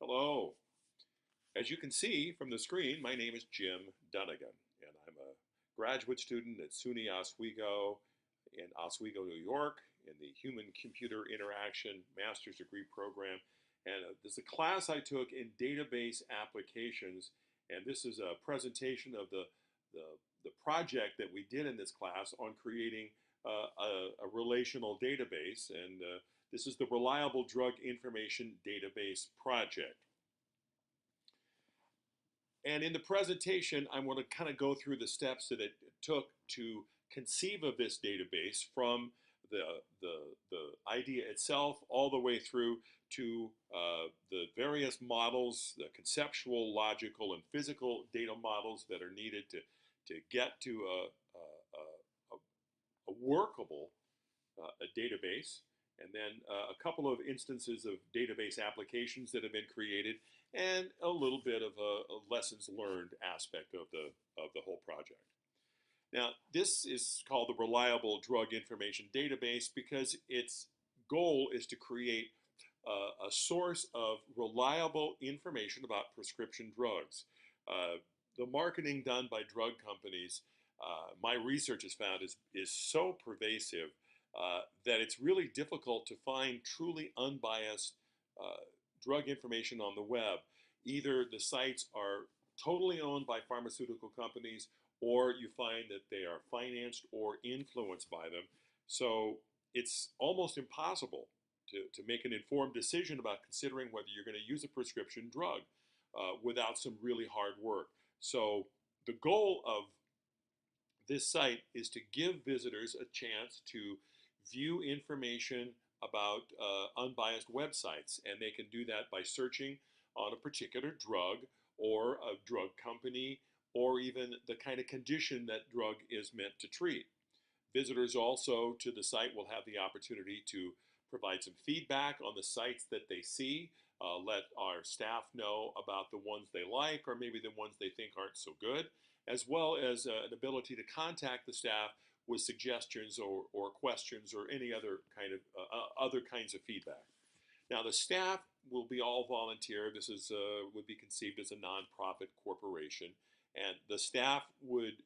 Hello. As you can see from the screen, my name is Jim Dunnigan, and I'm a graduate student at SUNY Oswego in Oswego, New York, in the Human Computer Interaction Master's Degree Program. And this is a class I took in database applications, and this is a presentation of the project that we did in this class on creating a relational database, and this is the Reliable Drug Information Database Project. And in the presentation, I want to kind of go through the steps that it took to conceive of this database from the idea itself all the way through to the various models, the conceptual, logical, and physical data models that are needed to get to a workable a database, and then a couple of instances of database applications that have been created, and a little bit of a lessons learned aspect of the whole project. Now, this is called the Reliable Drug Information Database because its goal is to create a source of reliable information about prescription drugs. The marketing done by drug companies, my research has found, is so pervasive that it's really difficult to find truly unbiased drug information on the web. Either the sites are totally owned by pharmaceutical companies, or you find that they are financed or influenced by them. So it's almost impossible to make an informed decision about considering whether you're going to use a prescription drug without some really hard work. So the goal of this site is to give visitors a chance to view information about unbiased websites, and they can do that by searching on a particular drug or a drug company or even the kind of condition that drug is meant to treat. Visitors also to the site will have the opportunity to provide some feedback on the sites that they see, let our staff know about the ones they like or maybe the ones they think aren't so good, as well as an ability to contact the staff with suggestions or questions or any other kind of other kinds of feedback. Now, the staff will be all volunteer. This is would be conceived as a nonprofit corporation, and the staff would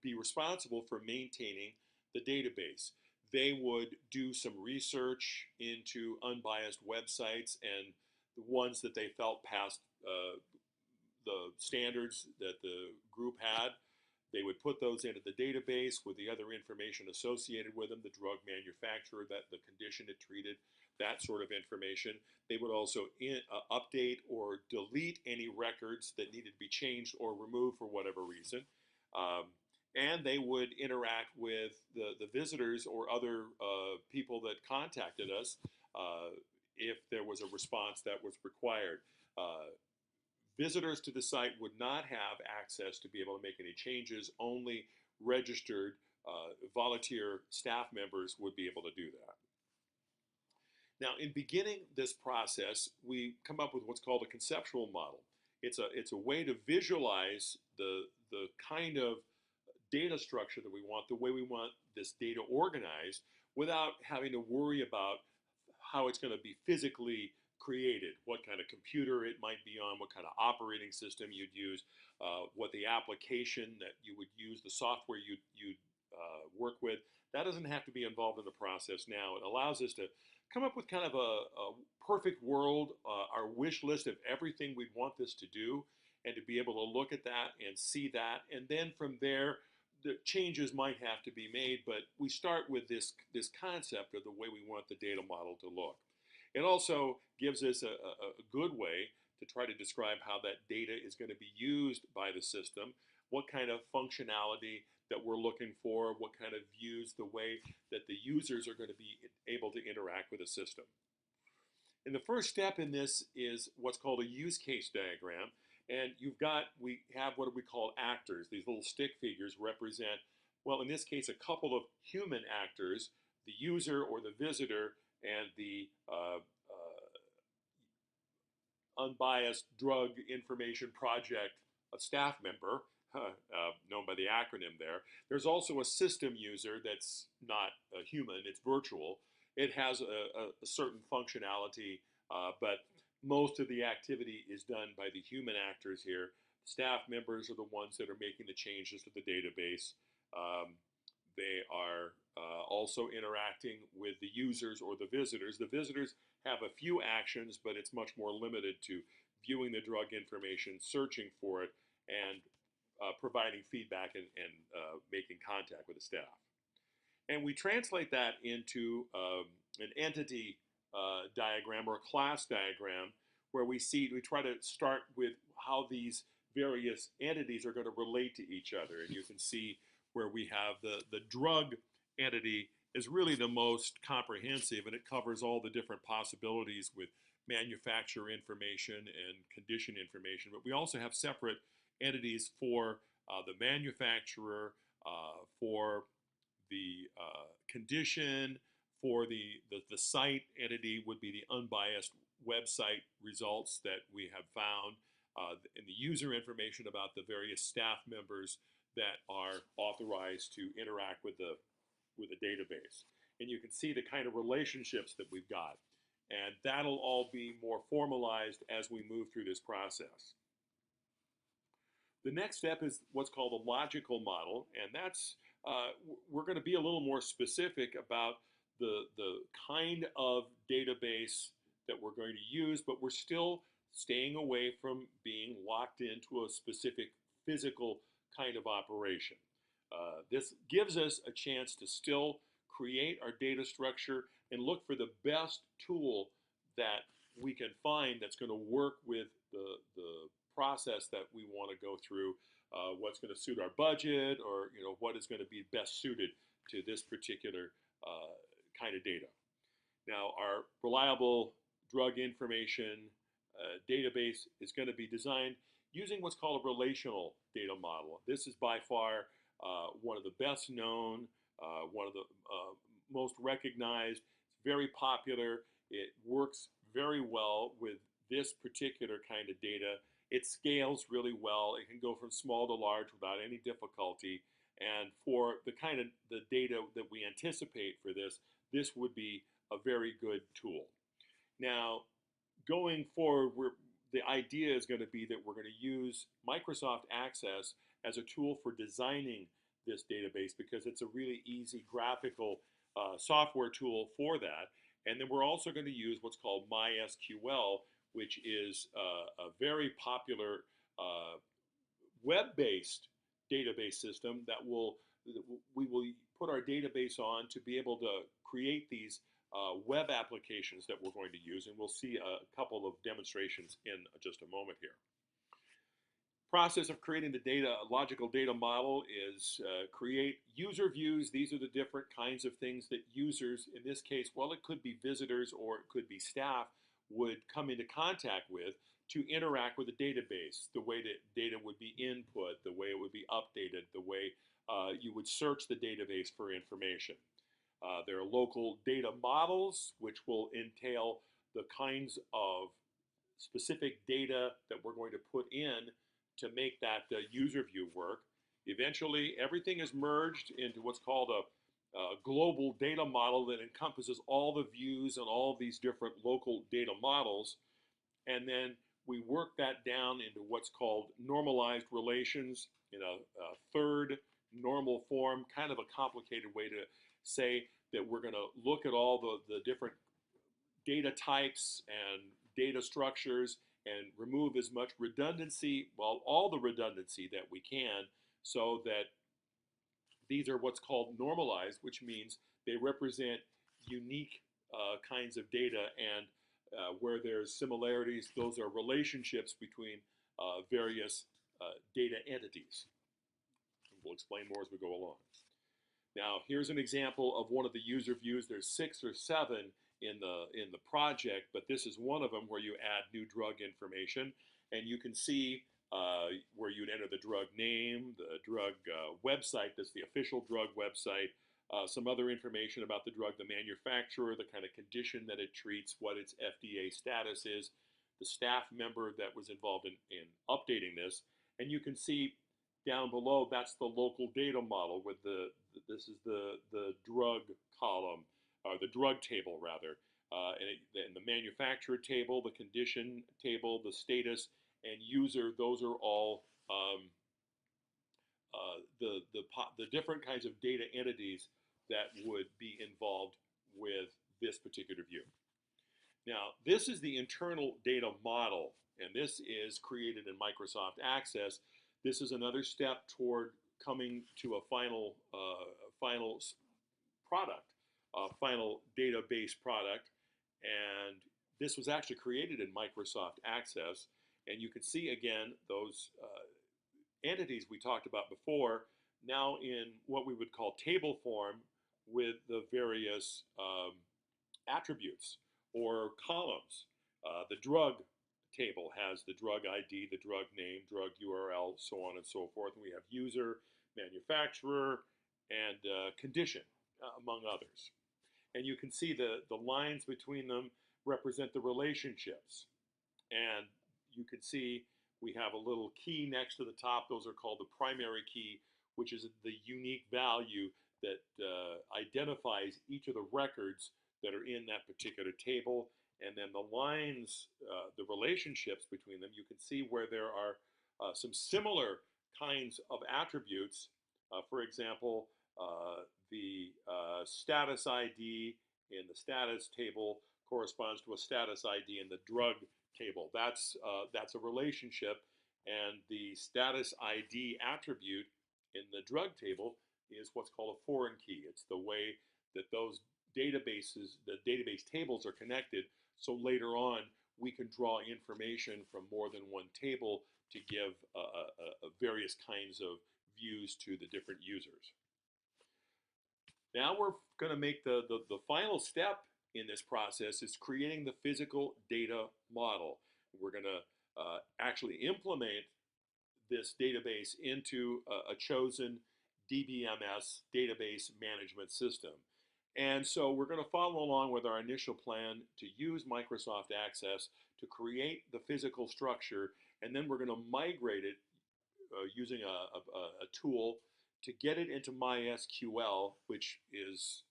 be responsible for maintaining the database. They would do some research into unbiased websites and the ones that they felt passed the standards that the group had. They would put those into the database with the other information associated with them, the drug manufacturer, the condition it treated, that sort of information. They would also update or delete any records that needed to be changed or removed for whatever reason. And they would interact with the visitors or other people that contacted us if there was a response that was required. Visitors to the site would not have access to be able to make any changes. Only registered volunteer staff members would be able to do that. Now, in beginning this process, we come up with what's called a conceptual model. It's a way to visualize the kind of data structure that we want, the way we want this data organized, without having to worry about how it's going to be physically created, what kind of computer it might be on, what kind of operating system you'd use, what the application that you would use, the software you'd work with. That doesn't have to be involved in the process now. It allows us to come up with kind of a perfect world, our wish list of everything we'd want this to do, and to be able to look at that and see that. And then from there, the changes might have to be made, but we start with this concept of the way we want the data model to look. It also gives us a good way to try to describe how that data is going to be used by the system, what kind of functionality that we're looking for, what kind of views, the way that the users are going to be able to interact with the system. And the first step in this is what's called a use case diagram. And we have what we call actors. These little stick figures represent, well, in this case, a couple of human actors, the user or the visitor, and the unbiased drug information project, a staff member, known by the acronym there. There's also a system user that's not a human, it's virtual. It has a certain functionality, but most of the activity is done by the human actors here. Staff members are the ones that are making the changes to the database. They are also interacting with the users or the visitors. The visitors have a few actions, but it's much more limited to viewing the drug information, searching for it, and providing feedback and making contact with the staff. And we translate that into an entity diagram or a class diagram where we try to start with how these various entities are going to relate to each other. And you can see where we have the drug entity is really the most comprehensive, and it covers all the different possibilities with manufacturer information and condition information. But we also have separate entities for the manufacturer, for the condition, for the site entity would be the unbiased website results that we have found, and the user information about the various staff members that are authorized to interact with the database. And you can see the kind of relationships that we've got. And that'll all be more formalized as we move through this process. The next step is what's called a logical model, and that's we're going to be a little more specific about the kind of database that we're going to use, but we're still staying away from being locked into a specific physical kind of operation. This gives us a chance to still create our data structure and look for the best tool that we can find that's going to work with the process that we want to go through, what's going to suit our budget, or what is going to be best suited to this particular kind of data. Now, our reliable drug information database is going to be designed using what's called a relational data model. This is by far one of the best known, one of the most recognized. It's very popular. It works very well with this particular kind of data. It scales really well. It can go from small to large without any difficulty. And for the kind of the data that we anticipate for this, this would be a very good tool. Now, going forward, the idea is going to be that we're going to use Microsoft Access as a tool for designing this database because it's a really easy graphical software tool for that. And then we're also going to use what's called MySQL, which is a very popular web-based database system that we will put our database on to be able to create these web applications that we're going to use, and we'll see a couple of demonstrations in just a moment here. Process of creating the logical data model is create user views. These are the different kinds of things that users, in this case, well, it could be visitors or it could be staff, would come into contact with to interact with the database, the way that data would be input, the way it would be updated, the way you would search the database for information. There are local data models, which will entail the kinds of specific data that we're going to put in to make that user view work. Eventually, everything is merged into what's called a global data model that encompasses all the views and all these different local data models. And then we work that down into what's called normalized relations in a third normal form, kind of a complicated way to say that we're going to look at all the different data types and data structures and remove as much redundancy, well, all the redundancy that we can, so that these are what's called normalized, which means they represent unique kinds of data, and where there's similarities, those are relationships between various data entities. We'll explain more as we go along. Now, here's an example of one of the user views. There's 6 or 7 in the project, but this is one of them where you add new drug information, and you can see where you'd enter the drug name, the drug website, that's the official drug website, some other information about the drug, the manufacturer, the kind of condition that it treats, what its FDA status is, the staff member that was involved in updating this, and you can see down below, that's the local data model with this is the drug column, or the drug table rather. and the manufacturer table, the condition table, the status, and user, those are all the different kinds of data entities that would be involved with this particular view. Now, this is the internal data model, and this is created in Microsoft Access. This is another step toward coming to a final product, a final database product, and this was actually created in Microsoft Access. And you can see again those entities we talked about before, now in what we would call table form with the various attributes or columns. The drug table has the drug ID, the drug name, drug URL, so on and so forth. And we have user, manufacturer, and condition, among others. And you can see the lines between them represent the relationships. And you can see we have a little key next to the top. Those are called the primary key, which is the unique value that identifies each of the records that are in that particular table. And then the lines, the relationships between them, you can see where there are some similar kinds of attributes. For example, the status ID in the status table corresponds to a status ID in the drug table. That's a relationship, and the status ID attribute in the drug table is what's called a foreign key. It's the way that those databases, the database tables are connected, so later on we can draw information from more than one table to give various kinds of views to the different users. Now we're going to make the final step in this process is creating the physical data model. We're going to actually implement this database into a chosen DBMS, database management system. And so we're going to follow along with our initial plan to use Microsoft Access to create the physical structure, and then we're going to migrate it using a tool to get it into MySQL, which is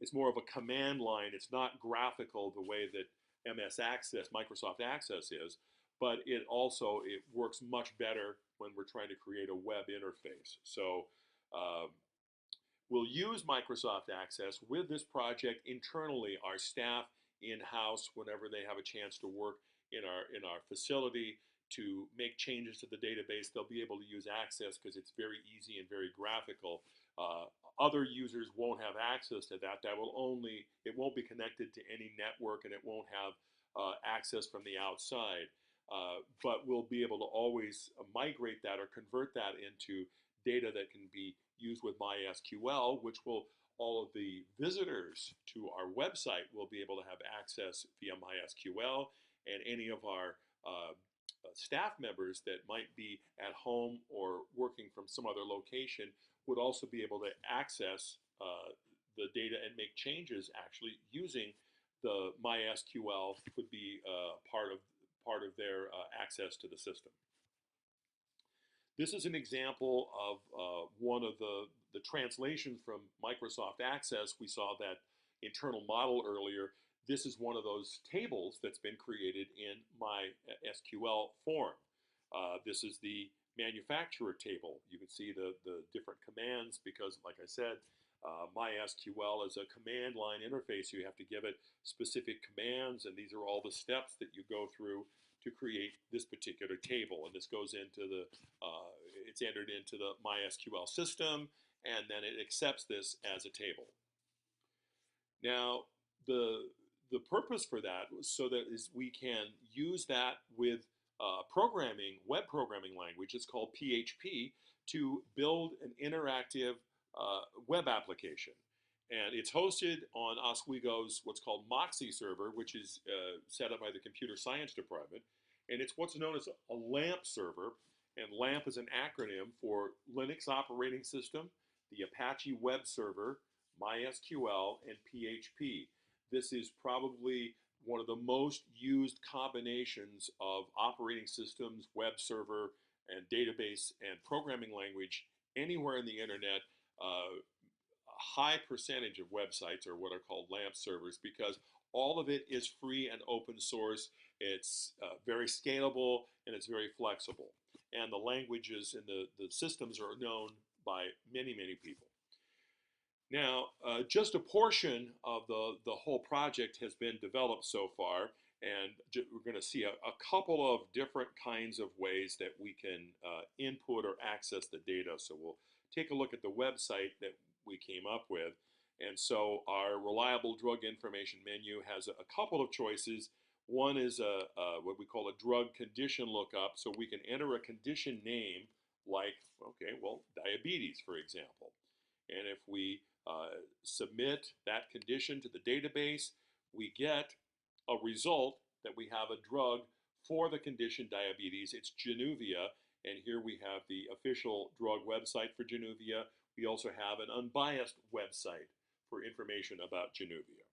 it's more of a command line. It's not graphical the way that MS Access, Microsoft Access is, but it works much better when we're trying to create a web interface. So we'll use Microsoft Access with this project internally. Our staff in-house, whenever they have a chance to work in our facility to make changes to the database, they'll be able to use Access because it's very easy and very graphical. Other users won't have access to that. It won't be connected to any network, and it won't have access from the outside. But we'll be able to always migrate that or convert that into data that can be used with MySQL, which all of the visitors to our website will be able to have access via MySQL, and any of our staff members that might be at home or working from some other location would also be able to access the data and make changes actually using the MySQL would be part of their access to the system. This is an example of one of the translations from Microsoft Access. We saw that internal model earlier. This is one of those tables that's been created in MySQL form. This is the manufacturer table. You can see the different commands because, like I said, MySQL is a command line interface. You have to give it specific commands, and these are all the steps that you go through to create this particular table. And this goes into it's entered into the MySQL system, and then it accepts this as a table. Now, the purpose for that was so that we can use that with web programming language. It's called PHP, to build an interactive web application. And it's hosted on Oswego's what's called Moxie server, which is set up by the computer science department. And it's what's known as a LAMP server. And LAMP is an acronym for Linux Operating System, the Apache Web Server, MySQL, and PHP. This is probably one of the most used combinations of operating systems, web server, and database and programming language anywhere in the internet. high percentage of websites are what are called LAMP servers because all of it is free and open source. It's very scalable and it's very flexible. And the languages and the systems are known by many, many people. Now, just a portion of the whole project has been developed so far, and we're going to see a couple of different kinds of ways that we can input or access the data. So we'll take a look at the website that we came up with. And so our reliable drug information menu has a couple of choices. One is what we call a drug condition lookup, so we can enter a condition name like, okay, well, diabetes, for example. And if we submit that condition to the database, we get a result that we have a drug for the condition diabetes. It's Januvia, and here we have the official drug website for Januvia. We also have an unbiased website for information about Januvia.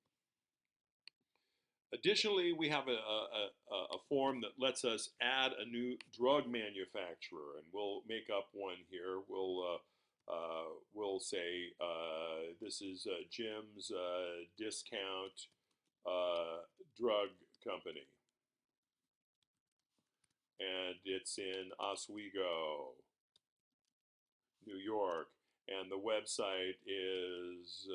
Additionally, we have a form that lets us add a new drug manufacturer, and we'll make up one here. We'll say this is Jim's Discount Drug Company, and it's in Oswego, New York, and the website is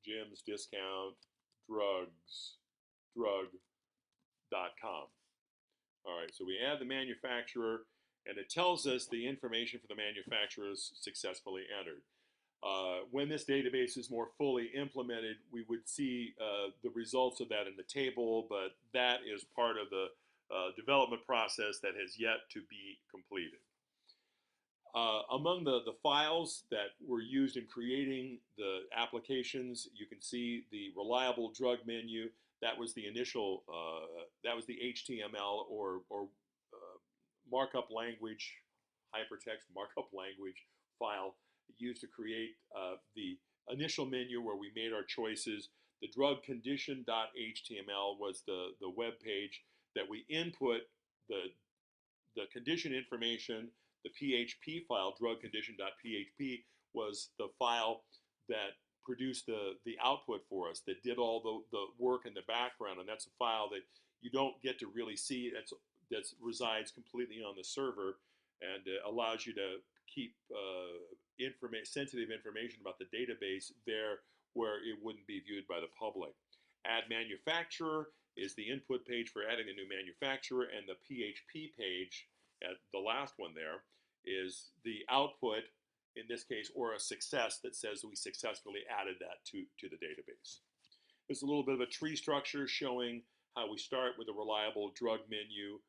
Jim's Discount drug.com. All right, so we add the manufacturer, and it tells us the information for the manufacturer is successfully entered. When this database is more fully implemented, we would see the results of that in the table, but that is part of the development process that has yet to be completed. Among the files that were used in creating the applications, you can see the reliable drug menu. That was the initial, that was the HTML or markup language, hypertext markup language file used to create the initial menu where we made our choices. The drug condition.html was the web page that we input the condition information. The PHP file, drugcondition.php, was the file that produced the output for us, that did all the work in the background, and that's a file that you don't get to really see. That resides completely on the server and allows you to keep sensitive information about the database there where it wouldn't be viewed by the public. Add manufacturer is the input page for adding a new manufacturer, and the PHP page, at the last one there, is the output, in this case, or a success that says we successfully added that to the database. There's a little bit of a tree structure showing how we start with a reliable drug menu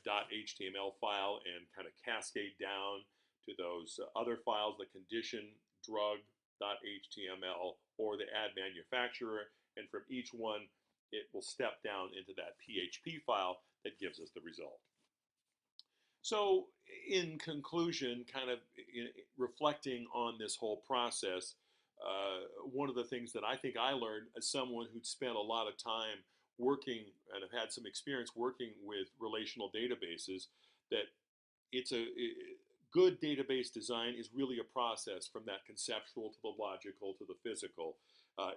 .html file and kind of cascade down to those other files, the condition drug.html or the add manufacturer, and from each one it will step down into that PHP file that gives us the result. So in conclusion, kind of reflecting on this whole process, one of the things that I think I learned as someone who'd spent a lot of time working and have had some experience working with relational databases, that good database design is really a process from that conceptual to the logical to the physical.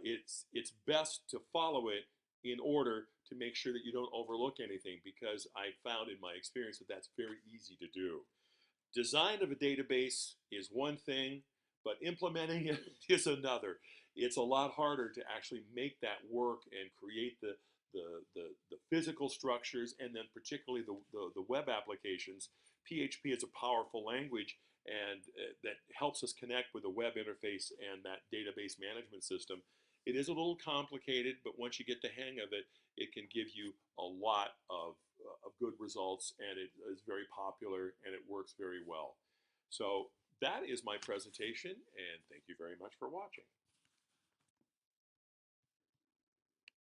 It's best to follow it in order to make sure that you don't overlook anything, because I found in my experience that that's very easy to do. Design of a database is one thing, but implementing it is another. It's a lot harder to actually make that work and create the physical structures, and then particularly the web applications. PHP is a powerful language, and that helps us connect with the web interface and that database management system. It is a little complicated, but once you get the hang of it, it can give you a lot of good results, and it is very popular, and it works very well. So that is my presentation, and thank you very much for watching.